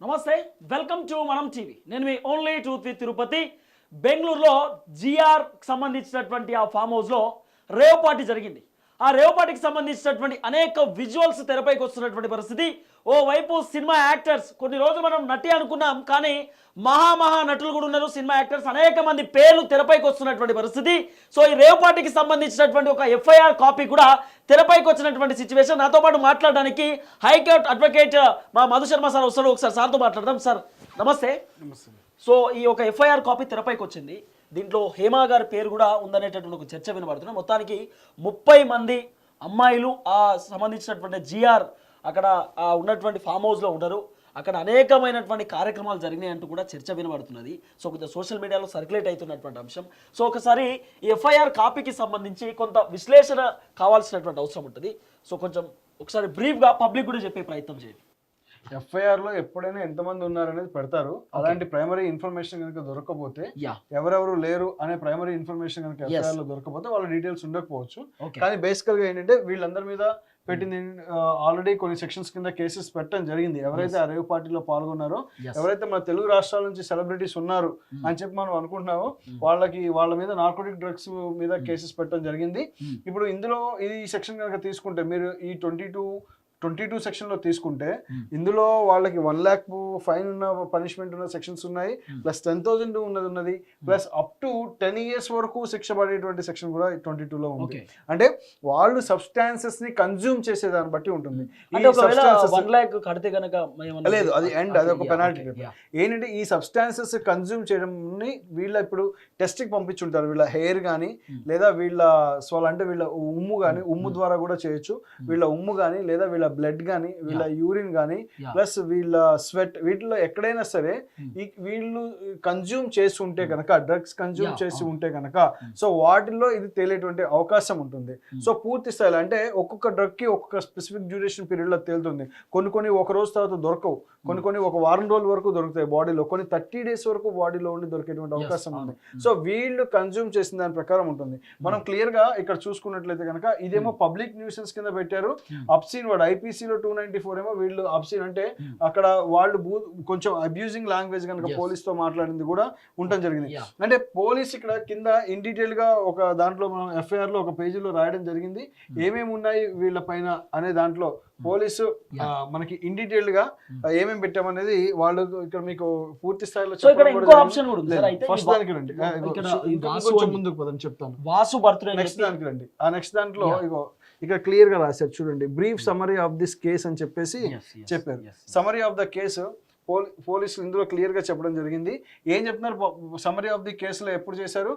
నమస్తే, welcome to మనం TV. నేను మీ ఓన్లీ ట్రూత్ విత్ తిరుపతి. బెంగళూరులో జిఆర్ సంబంధించినటువంటి ఆ ఫామ్ హౌస్లో రేవ్ పార్టీ జరిగింది. ఆ రేవ్ పార్టీకి సంబంధించినటువంటి అనేక విజువల్స్ తెరపైకి వస్తున్నటువంటి పరిస్థితి. ఓవైపు సినిమా యాక్టర్స్, కొన్ని రోజులు మనం నటి అనుకున్నాం, కానీ మహా నటులు కూడా ఉన్నారు. సినిమా యాక్టర్స్ అనేక మంది పేర్లు తెరపైకి వస్తున్నటువంటి పరిస్థితి. సో ఈ రేవ్ పార్టీకి సంబంధించినటువంటి ఒక ఎఫ్ఐఆర్ కాపీ కూడా తెరపైకి వచ్చినటువంటి సిచ్యువేషన్. నాతో పాటు మాట్లాడడానికి హైకోర్టు అడ్వకేట్ మా మధు శర్మ సార్ వస్తారు. ఒకసారి సార్తో మాట్లాడదాం. సార్ నమస్తే. సో ఈ ఒక ఎఫ్ఐఆర్ కాపీ తెరపైకి వచ్చింది. దీంట్లో హేమా గారి పేరు కూడా ఉందనేటటువంటి ఒక చర్చ వినబడుతుంది. మొత్తానికి 30 మంది అమ్మాయిలు ఆ సంబంధించినటువంటి జిఆర్ అక్కడ ఉన్నటువంటి ఫామ్ హౌస్లో ఉన్నారు. అక్కడ అనేకమైనటువంటి కార్యక్రమాలు జరిగినాయి అంటూ కూడా చర్చ వినబడుతున్నది. సో కొంచెం సోషల్ మీడియాలో సర్క్యులేట్ అవుతున్నటువంటి అంశం. సో ఒకసారి ఈ ఎఫ్ఐఆర్ కాపీకి సంబంధించి కొంత విశ్లేషణ కావాల్సినటువంటి అవసరం ఉంటుంది. సో కొంచెం ఒకసారి బ్రీఫ్గా పబ్లిక్ కూడా చెప్పే ప్రయత్నం చేయండి. ఎఫ్ఐఆర్ లో ఎప్పుడైనా ఎంతమంది ఉన్నారనేది పెడతారు. అలాంటి ప్రైమరీ ఇన్ఫర్మేషన్ కనుక దొరకకపోతే, ఎవరెవరు లేరు అనే ప్రైమరీ ఇన్ఫర్మేషన్ కనుక ఎఫ్ఐఆర్ లో దొరకకపోతే వాళ్ళ డీటెయిల్స్ ఉండకపోవచ్చు. కానీ బేసికల్ గా ఏంటంటే వీళ్ళందరి మీద పెట్టింది ఆల్రెడీ కొన్ని సెక్షన్స్ కింద కేసెస్ పెట్టడం జరిగింది. ఎవరైతే ఆ రేవ్ పార్టీలో పాల్గొన్నారో, ఎవరైతే మన తెలుగు రాష్ట్రాల నుంచి సెలబ్రిటీస్ ఉన్నారు అని చెప్పి మనం అనుకుంటున్నామో వాళ్ళ మీద నార్కోటిక్ డ్రగ్స్ మీద కేసెస్ పెట్టడం జరిగింది. ఇప్పుడు ఇందులో ఈ సెక్షన్ కనుక తీసుకుంటే, మీరు ఈ 22 సెక్షన్ లో తీసుకుంటే ఇందులో వాళ్ళకి 1 lakh ఫైన్ ఉన్న పనిష్మెంట్ ఉన్న సెక్షన్స్ ఉన్నాయి, ప్లస్ 10,000 ఉన్నది, ప్లస్ అప్ టు 10 years వరకు శిక్ష పడేటువంటి సెక్షన్ కూడా 22 లో ఉంది. అంటే వాళ్ళు సబ్స్టాన్సెస్ ని కన్జ్యూమ్ చేసేదాన్ని బట్టి ఉంటుంది. లేదు, అది ఎండ్, అది ఒక పెనాల్టీ. ఏంటంటే ఈ సబ్స్టాన్సెస్ కన్జ్యూమ్ చేయడం వీళ్ళ ఇప్పుడు టెస్ట్ కి పంపించుంటారు. వీళ్ళ హెయిర్ కానీ, లేదా వీళ్ళ అంటే వీళ్ళ ఉమ్ము కానీ, ఉమ్ము ద్వారా కూడా చేయొచ్చు. వీళ్ళ ఉమ్ము కానీ, లేదా వీళ్ళ బ్లడ్ కానీ, వీళ్ళ యూరిన్ కానీ, ప్లస్ వీళ్ళ స్వెట్, వీటిలో ఎక్కడైనా సరే వీళ్ళు కన్జ్యూమ్ చేసి ఉంటే కనుక, డ్రగ్స్ కన్జ్యూమ్ చేసి ఉంటే కనుక, సో వాటిల్లో ఇది తేలేటువంటి అవకాశం ఉంటుంది. సో పూర్తి స్థాయిలో అంటే ఒక్కొక్క డ్రగ్ కి ఒక్కొక్క స్పెసిఫిక్ డ్యూరేషన్ పీరియడ్ లో తేలుతుంది. కొన్ని ఒక రోజు తర్వాత దొరకవు, కొన్ని ఒక వారం రోజుల వరకు దొరుకుతాయి బాడీలో, కొన్ని 30 days వరకు బాడీలో ఉండి దొరికేటువంటి అవకాశం ఉంది. సో వీళ్ళు కన్జ్యూమ్ చేసిన దాని ప్రకారం ఉంటుంది. మనం క్లియర్ గా ఇక్కడ చూసుకున్నట్లయితే కనుక ఇదేమో పబ్లిక్ న్యూసెన్స్ కింద పెట్టారు. అబ్సీన్ వాడు ఐపీసీలో 294 ఏమో వీళ్ళు అబ్సీన్ అంటే అక్కడ వాళ్ళు కొంచెం అబ్యూజింగ్ లాంగ్వేజ్ కనుక పోలీస్ తో మాట్లాడింది కూడా ఉండటం జరిగింది. అంటే పోలీస్ ఇక్కడ కింద ఇన్ డీటెయిల్ గా ఒక దాంట్లో మనం ఎఫ్ఐఆర్ లో ఒక పేజీలో రాయడం జరిగింది. ఏమేమి ఉన్నాయి వీళ్ళ పైన అనే దాంట్లో పోలీసు మనకి ఇన్ డీటెయిల్ గా ఏమేమి పెట్టామనేది వాళ్ళు ఇక్కడ మీకు పూర్తి స్థాయిలో ఫస్ట్ దానికి రండి, ముందుకు పోదని చెప్తాను. నెక్స్ట్ దానికి రండి. ఆ నెక్స్ట్ దాంట్లో ఇక్కడ క్లియర్ గా రాశారు చూడండి, brief summary of this case అని చెప్పేసి చెప్పారు. సమరీ ఆఫ్ ద కేసు పోలీసులు ఇందులో క్లియర్ గా చెప్పడం జరిగింది. ఏం చెప్తున్నారు సమరీ ఆఫ్ ది కేసులో ఎప్పుడు చేశారు?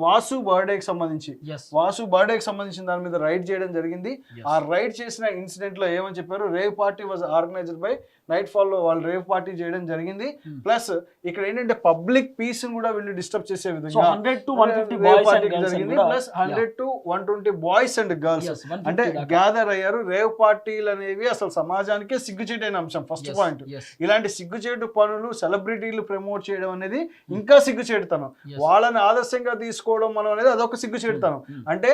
వాసు బర్త్డేకి సంబంధించిన దాని మీద రైడ్ చేయడం జరిగింది. ఆ రైడ్ చేసిన ఇన్సిడెంట్ లో ఏమని చెప్పారు? Rave party was organised by night fall లో వాళ్ళు రేవ్ పార్టీ చేయడం జరిగింది. ప్లస్ ఇక్కడ ఏంటంటే పబ్లిక్ పీస్ కూడా వీళ్ళు డిస్టర్బ్ చేసే విధంగా 100 to 150 జరిగింది. Plus 100 to 120 boys and girls అంటే గ్యాదర్ అయ్యారు. రేవ్ పార్టీలు అనేవి అసలు సమాజానికే సిగ్గుచేటైన అంశం. ఫస్ట్ పాయింట్, ఇలాంటి సిగ్గుచేటు పనులు సెలబ్రిటీలు ప్రమోట్ చేయడం అనేది ఇంకా సిగ్గుచేటుతనం. వాళ్ళని ఆదర్శంగా తీసుకోవడం మనం అనేది అదొక సిగ్గుచేటుతనం. అంటే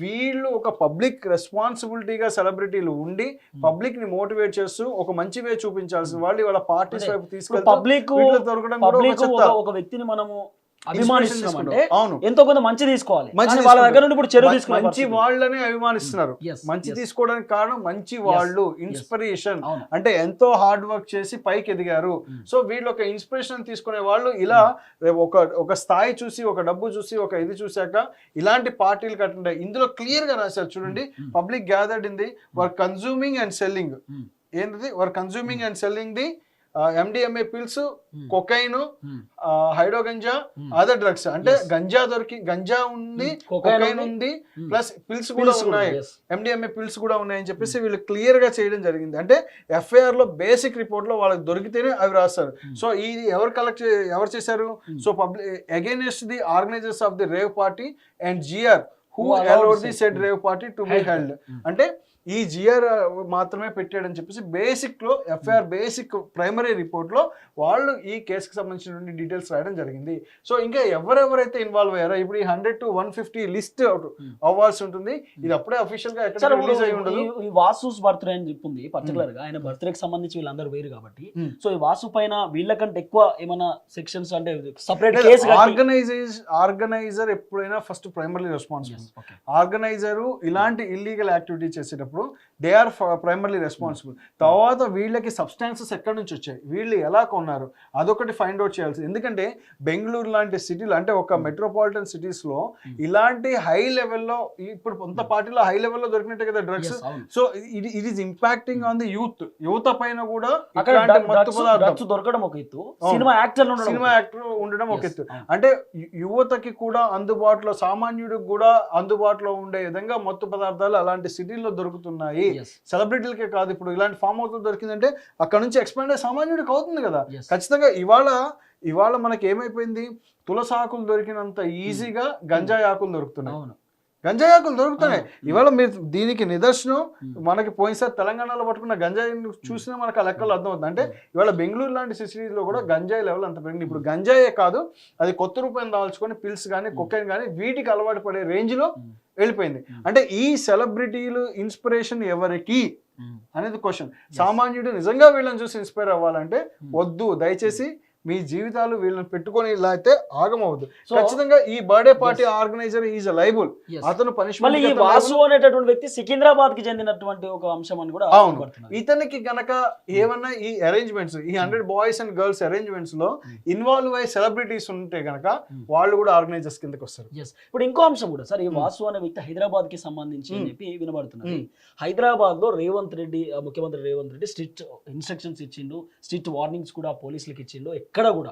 వీళ్ళు ఒక పబ్లిక్ రెస్పాన్సిబిలిటీగా సెలబ్రిటీలు ఉండి పబ్లిక్ ని మోటివేట్ చేస్తూ ఒక మంచి వే చూపించాల్సిన వాళ్ళు వాళ్ళ పార్టీస్ వైపు తీసుకెళ్తారు. ఒక వ్యక్తిని మనము అభిమానిస్తున్నామంటే ఎంతో కొంత మంచి తీసుకోవాలి, వాళ్ళ దగ్గర నుండి ఇప్పుడు చెడు తీసుకోవాలి. మంచి వాళ్ళని అభిమానిస్తున్నారు. మంచి తీసుకోవడానికి కారణం మంచి వాళ్ళు, ఇన్స్పిరేషన్. అంటే ఎంతో హార్డ్ వర్క్ చేసి పైకి ఎదిగారు. సో వీళ్ళు ఒక ఇన్స్పిరేషన్ తీసుకునే వాళ్ళు ఇలా ఒక స్థాయి చూసి, ఒక డబ్బు చూసి, ఒక ఇది చూసాక ఇలాంటి పార్టీలు కట్టుంటాయి. ఇందులో క్లియర్ గా రాశారు చూడండి, public gathered in the were consuming and selling. ఏంటిది? Were consuming and selling the MDMA pills, cocaine, hydro ganja, other drugs. అంటే గంజా ఉంది, కొకైన్ ఉంది, ప్లస్ పిల్స్ కూడా ఉన్నాయి, MDMA పిల్స్ కూడా ఉన్నాయని చెప్పేసి వీళ్ళు క్లియర్ గా చేయడం జరిగింది. అంటే ఎఫ్ఐఆర్ లో బేసిక్ రిపోర్ట్ లో వాళ్ళకి దొరికితేనే అవి రాస్తారు. సో ఇది ఎవరు చేశారు? So against the organisers of the rave party and GR who allowed the said rave party to be held. అంటే ఈ జిఆర్ మాత్రమే పెట్టాడని చెప్పేసి బేసిక్లో ఎఫ్ఐఆర్ బేసిక్ ప్రైమరీ రిపోర్ట్లో వాళ్ళు ఈ కేసుకి సంబంధించినటువంటి డీటెయిల్స్ రాయడం జరిగింది. సో ఇంకా ఎవరెవరైతే ఇన్వాల్వ్ అయ్యారో ఇప్పుడు ఈ 100 to 150 లిస్ట్ అవ్వాల్సి ఉంటుంది. ఇది అప్పుడే అఫీషియల్ గా ఎక్కడ రిలీజ్ అయ్యి ఉండదు. ఈ వాసుస్ బర్త్డే అని చెప్పింది పర్టికులర్ గా, ఆయన బర్త్డేకి సంబంధించి వీళ్ళందరూ వేరు కాబట్టి సో ఈ వాసు పైన వీళ్ళకంటే ఎక్కువ ఏమైనా సెక్షన్స్ అంటే సెపరేట్ కేసు ఆర్గనైజర్ ఎప్పుడైనా ఫస్ట్ ప్రైమరీ రెస్పాన్సిబుల్. ఆర్గనైజర్ ఇలాంటి ఇల్లీగల్ యాక్టివిటీ చేసేటప్పుడు దే ఆర్ ప్రైమరీ రెస్పాన్సిబుల్. తర్వాత వీళ్ళకి సబ్స్టాన్సెస్ ఎక్కడి నుంచి వచ్చాయి, వీళ్ళు ఎలా కొన్నారు, అదొకటి ఫైండ్ అవుట్ చేయాల్సి. ఎందుకంటే బెంగళూరు లాంటి సిటీలు అంటే ఒక మెట్రోపాలిటన్ సిటీస్ లో ఇలాంటి హై లెవెల్లో ఇప్పుడు కొంత పార్టీలో హై లెవెల్లో దొరికినట్టే కదా drugs. So it is impacting on the యువత పైన కూడా దొరకడం ఒక ఎత్తు, సినిమా యాక్టర్ ఉండడం ఒక ఎత్తు. అంటే యువతకి కూడా అందుబాటులో, సామాన్యుడికి కూడా అందుబాటులో ఉండే విధంగా మత్తు పదార్థాలు అలాంటి సిటీల్లో దొరుకుతున్నాయి. సెలబ్రిటీలకే కాదు, ఇప్పుడు ఇలాంటి ఫామ్ హౌస్ దొరికిందంటే అక్కడ నుంచి ఎక్స్పాండ్ అయ్యే సామాన్యుడికి అవుతుంది కదా. ఖచ్చితంగా ఇవాళ మనకి ఏమైపోయింది, తులసాకులు దొరికినంత ఈజీగా గంజాయి ఆకులు దొరుకుతున్నాయి. గంజాయి ఆకులు దొరుకుతున్నాయి ఇవాళ. మీరు దీనికి నిదర్శనం మనకి పోయినసారి తెలంగాణలో పట్టుకున్న గంజాయి చూసినా మనకు ఆ లెక్కలు అర్థమవుతుంది. అంటే ఇవాళ బెంగళూరు లాంటి సిటీలో కూడా గంజాయి లెవెల్ అంత పెరిగింది. ఇప్పుడు గంజాయే కాదు, అది కొత్త రూపాయలు దాల్చుకొని పిల్స్ కానీ కొకైన్ కానీ వీటికి అలవాటు పడే రేంజ్లో వెళ్ళిపోయింది. అంటే ఈ సెలబ్రిటీలు ఇన్స్పిరేషన్ ఎవరికి అనేది క్వశ్చన్. సామాన్యుడు నిజంగా వీళ్ళని చూసి ఇన్స్పైర్ అవ్వాలంటే వద్దు, దయచేసి మీ జీవితాలు వీళ్ళని పెట్టుకొని ఇలా అయితే ఆగమవద్దు. ఖచ్చితంగా ఈ birthday party organiser is liable, అతను పనిష్మెంట్. వాసు అనేటటువంటి వ్యక్తి సికింద్రాబాద్ కి చెందినటువంటి ఒక అంశం అని కూడా. అవును, ఇతనికి గనక ఏమన్నా ఈ అరేంజ్మెంట్స్, ఈ 100 బాయ్స్ అండ్ గర్ల్స్ అరేంజ్మెంట్స్ లో ఇన్వాల్వ్ అయ్యే సెలబ్రిటీస్ ఉంటే గనక వాళ్ళు కూడా ఆర్గనైజర్స్ కిందకి వస్తారు. ఇప్పుడు ఇంకో అంశం కూడా సార్, ఈ వాసు అనే వ్యక్తి హైదరాబాద్ కి సంబంధించి అని చెప్పి వినబడుతున్నది. హైదరాబాద్ లో ముఖ్యమంత్రి రేవంత్ రెడ్డి స్ట్రిక్ట్ ఇన్స్ట్రక్షన్స్ ఇచ్చిండు, స్ట్రిక్ట్ వార్నింగ్స్ కూడా పోలీసులకు ఇచ్చిండు. ఎక్కడ కూడా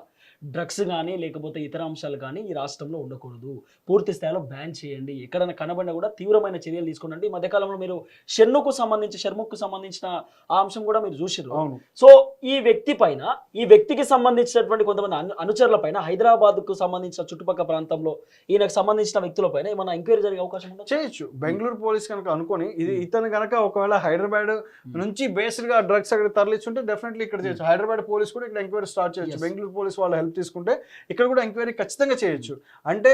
డ్రగ్స్ కానీ లేకపోతే ఇతర అంశాలు కానీ ఈ రాష్ట్రంలో ఉండకూడదు, పూర్తి స్థాయిలో బ్యాన్ చేయండి, ఎక్కడైనా కనబడినా కూడా తీవ్రమైన చర్యలు తీసుకోండి. ఈ మధ్యకాలంలో మీరు షర్ముకు సంబంధించిన ఆ అంశం కూడా మీరు చూసారు. సో ఈ వ్యక్తికి సంబంధించినటువంటి కొంతమంది అనుచరుల పైన, హైదరాబాద్ కు సంబంధించిన చుట్టుపక్కల ప్రాంతంలో ఈయనకు సంబంధించిన వ్యక్తుల పైన ఏమైనా ఎంక్వైరీ జరిగే అవకాశం ఉందా? చేయొచ్చు. బెంగళూరు పోలీస్ కనుక అనుకొని ఇతను కనుక ఒకవేళ హైదరాబాద్ నుంచి బేస్డ్ గా డ్రగ్స్ అక్కడ తరలించుంటే డెఫినెట్లీ ఇక్కడ చేయొచ్చు. హైదరాబాద్ పోలీస్ కూడా ఇక్కడ ఎంక్వైరీ స్టార్ట్ చేయొచ్చు. బెంగళూరు పోలీస్ వాళ్ళ హెల్ప్ తీసుకుంటే ఇక్కడ కూడా ఎంక్వైరీ ఖచ్చితంగా చేయొచ్చు. అంటే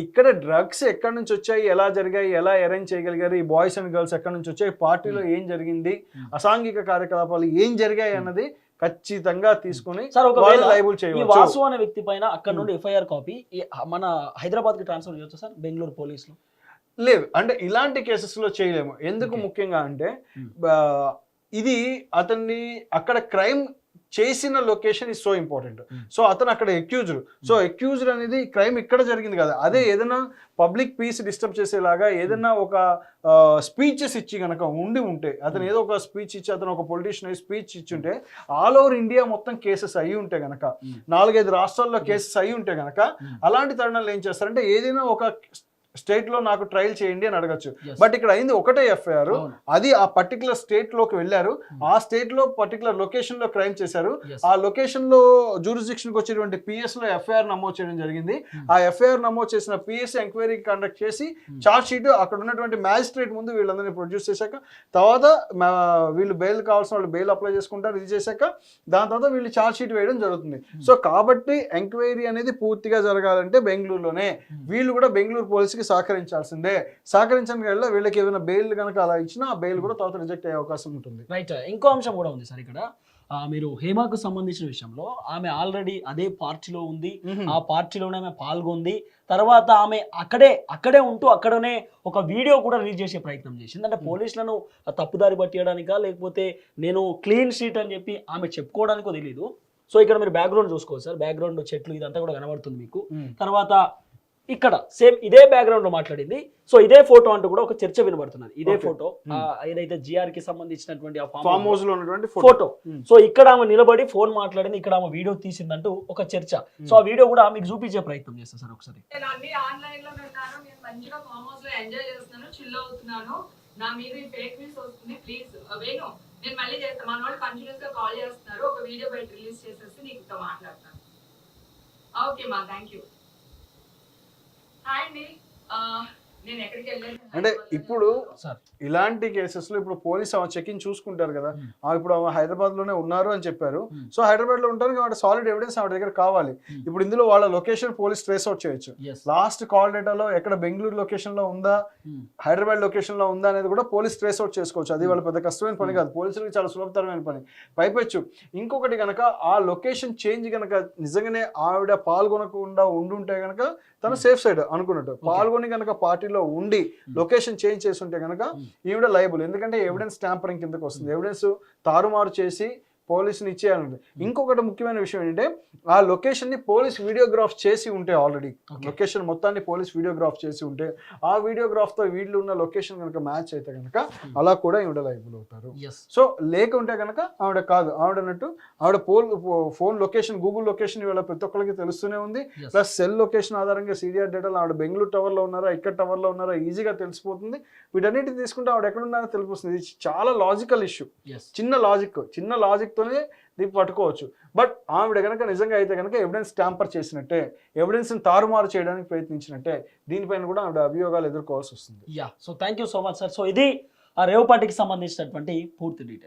ఇక్కడ డ్రగ్స్ ఎక్కడి నుంచి వచ్చాయి, ఎలా జరిగాయి, ఎలా అరేంజ్ చేయగలిగారు, ఈ బాయ్స్ అండ్ గర్ల్స్ ఎక్కడి నుంచి వచ్చాయి, పార్టీలో ఏం జరిగింది, అసాంఘిక కార్యకలాపాలు ఏం జరిగాయి అన్నది ఖచ్చితంగా తీసుకుని లైబుల్ చేయవచ్చు. వాసు అనే వ్యక్తి పైన అక్కడ నుండి ఎఫ్ఐఆర్ కాపీ మన హైదరాబాద్ కి ట్రాన్స్ఫర్ చేయొచ్చు సార్ బెంగళూరు పోలీసులు? లేదు, అంటే ఇలాంటి కేసెస్ లో చేయలేము. ఎందుకు ముఖ్యంగా అంటే ఇది అతన్ని అక్కడ క్రైమ్ చేసిన location is so important. So అతను అక్కడ అక్యూజ్డ్. సో అక్యూజ్డ్ అనేది క్రైమ్ ఇక్కడ జరిగింది కదా, అదే ఏదైనా పబ్లిక్ పీస్ డిస్టర్బ్ చేసేలాగా ఏదైనా ఒక స్పీచెస్ ఇచ్చి కనుక ఉంటే, అతను ఏదో ఒక స్పీచ్ ఇచ్చి, అతను ఒక పొలిటీషియన్ స్పీచ్ ఇచ్చి ఉంటే, ఆల్ ఓవర్ ఇండియా మొత్తం కేసెస్ అయ్యి ఉంటే గనక, 4-5 రాష్ట్రాల్లో కేసెస్ అయ్యి ఉంటే గనక, అలాంటి తరుణాలు ఏం చేస్తారంటే ఏదైనా ఒక స్టేట్ లో నాకు ట్రయల్ చేయండి అని అడగచ్చు. బట్ ఇక్కడ అయింది ఒకటే ఎఫ్ఐఆర్, అది ఆ పర్టికులర్ స్టేట్ లోకి వెళ్ళారు, ఆ స్టేట్ లో పర్టికులర్ లొకేషన్ లో క్రైమ్ చేశారు, ఆ లొకేషన్ లో జ్యూరిస్డిక్షన్ కి వచ్చేటువంటి పిఎస్ లో ఎఫ్ఐఆర్ నమోదు చేయడం జరిగింది. ఆ ఎఫ్ఐఆర్ నమోదు చేసిన పిఎస్ ఎంక్వైరీ కండక్ట్ చేసి చార్జ్ షీట్ అక్కడ ఉన్నటువంటి మ్యాజిస్ట్రేట్ ముందు వీళ్ళందరినీ ప్రొడ్యూస్ చేశాక, తర్వాత వీళ్ళు బెయిల్ కావాల్సిన వాళ్ళు బెయిల్ అప్లై చేసుకుంటారు. ఇది చేశాక దాని తర్వాత వీళ్ళు చార్జ్ షీట్ వేయడం జరుగుతుంది. సో కాబట్టి ఎంక్వైరీ అనేది పూర్తిగా జరగాలంటే బెంగళూరులోనే, వీళ్ళు కూడా బెంగళూరు పోలీసుకి సహకరించాల్సిందే. సహకరించడం వల్ల వీళ్ళకి ఏమైనా బెయిల్ కనుక అలా ఇచ్చినా ఆ బెయిల్ కూడా తర్వాత రిజెక్ట్ అయ్యే అవకాశం ఉంటుంది. రైట్. ఇంకో అంశం కూడా ఉంది సార్ ఇక్కడ. మీరు హేమకు సంబంధించిన విషయంలో ఆమె ఆల్రెడీ అదే పార్టీలో ఉంది, ఆ పార్టీలోనే ఆమె పాల్గొంది. తర్వాత ఆమె అక్కడే ఉంటూ అక్కడనే ఒక వీడియో కూడా రిలీజ్ చేసే ప్రయత్నం చేసింది. అంటే పోలీసులను తప్పుదారి పట్టియడానికా లేకపోతే నేను క్లీన్ షీట్ అని చెప్పి ఆమె చెప్పుకోవడానికో తెలీదు. సో ఇక్కడ మీరు బ్యాక్గ్రౌండ్ చూసుకోవచ్చు సార్, బ్యాక్గ్రౌండ్ చెట్లు ఇదంతా కూడా కనబడుతుంది మీకు. తర్వాత ఇక్కడ సేమ్ ఇదే బ్యాక్గ్రౌండ్ లో మాట్లాడింది. సో ఇదే ఫోటో అంటూ కూడా ఒక చర్చ వినబడుతున్నది. ఇదే ఫోటో ఏదైతే జిఆర్ కి సంబంధించినటువంటి ఆ ఫామ్ హౌస్ లో ఉన్నటువంటి ఫోటో. సో ఇక్కడ ఆమె నిలబడి ఫోన్ మాట్లాడింది, ఇక్కడ ఆమె వీడియో తీసిందంటూ ఒక చర్చ. సో ఆ వీడియో కూడా మీకు చూపించే ప్రయత్నం చేస్తాను సార్ ఒకసారి. నేను అన్ని ఆన్లైన్ లో ఉన్నాను, నేను మంచిగా ఫామ్ హౌస్ లో ఎంజాయ్ చేస్తున్నాను, చిల్ అవుతున్నాను, నా మీద ఫేక్ న్యూస్ వస్తుంది, ప్లీజ్ వేణు నేను మళ్ళీ చేస్తాను. మన వాళ్ళు కంటిన్యూస్ గా కాల్ చేస్తున్నారు, ఒక వీడియో బయట రిలీజ్ చేసేసి నీకు మాట్లాడతాను. ఓకే మా, థ్యాంక్ యూ. హాయ్ అండి, నేను ఎక్కడికి వెళ్ళాను అంటే ఇప్పుడు సార్ ఇలాంటి కేసెస్ లో ఇప్పుడు పోలీస్ చెకింగ్ చూసుకుంటారు కదా, ఇప్పుడు ఆమె హైదరాబాద్ లోనే ఉన్నారు అని చెప్పారు. సో హైదరాబాద్ లో ఉంటారు కాబట్టి సాలిడ్ ఎవిడెన్స్ ఆవిడ దగ్గర కావాలి. ఇప్పుడు ఇందులో వాళ్ళ లొకేషన్ పోలీస్ ట్రేస్ అవుట్ చేయొచ్చు. లాస్ట్ కాల్ డేటాలో ఎక్కడ బెంగళూరు లొకేషన్ లో ఉందా, హైదరాబాద్ లొకేషన్ లో ఉందా అనేది కూడా పోలీస్ ట్రేస్ అవుట్ చేసుకోవచ్చు. అది వాళ్ళ పెద్ద కష్టమైన పని కాదు, పోలీసులకి చాలా సులభతరమైన పని. పైపెచ్చు ఇంకొకటి కనుక ఆ లొకేషన్ చేంజ్ కనుక నిజంగానే ఆవిడ పాల్గొనకుండా ఉండుంటే కనుక తను సేఫ్ సైడ్ అనుకున్నట్టు, పాల్గొని కనుక పార్టీలో ఉండి లొకేషన్ చేంజ్ చేసి ఉంటే కనుక ఈవిడ లయబుల్. ఎందుకంటే ఎవిడెన్స్ ట్యాంపరింగ్ కిందకి వస్తుంది, ఎవిడెన్స్ తారుమారు చేసి పోలీసుని ఇచ్చేయాలంటే. ఇంకొకటి ముఖ్యమైన విషయం ఏంటంటే ఆ లొకేషన్ ని పోలీస్ వీడియోగ్రాఫ్ చేసి ఉంటే, ఆల్రెడీ లొకేషన్ మొత్తాన్ని పోలీస్ వీడియోగ్రాఫ్ చేసి ఉంటే, ఆ వీడియోగ్రాఫ్ తో వీళ్ళు ఉన్న లొకేషన్ కనుక మ్యాచ్ అయితే కనుక అలా కూడా ఈవిడ లైబుల్ అవుతారు. సో లేకుంటే కనుక ఆవిడ కాదు, ఆవిడన్నట్టు ఆవిడ ఫోన్ లొకేషన్, గూగుల్ లొకేషన్ ఇవాళ ప్రతి ఒక్కరికి తెలుస్తూనే ఉంది. ప్లస్ సెల్ లొకేషన్ ఆధారంగా సీడీఆర్ డేటాలో ఆవిడ బెంగళూరు టవర్ లో ఉన్నారా, ఇక్కడ టవర్ లో ఉన్నారా ఈజీగా తెలిసిపోతుంది. వీటన్నిటిని తీసుకుంటే ఆవిడ ఎక్కడ ఉన్నారో తెలిసిపోతుంది. ఇది చాలా లాజికల్ ఇష్యూ, చిన్న లాజిక్ తోనే దీన్ని పట్టుకోవచ్చు. బట్ ఆవిడ కనుక నిజంగా అయితే కనుక ఎవిడెన్స్ ట్యాంపర్ చేసినట్టే, ఎవిడెన్స్ తారుమారు చేయడానికి ప్రయత్నించినట్టే, దీనిపైన కూడా ఆవిడ అభియోగాలు ఎదుర్కోవాల్సి వస్తుంది. So thank you so much sir. So ఇది ఆ రేవ్ పార్టీకి సంబంధించినటువంటి పూర్తి డీటెయిల్.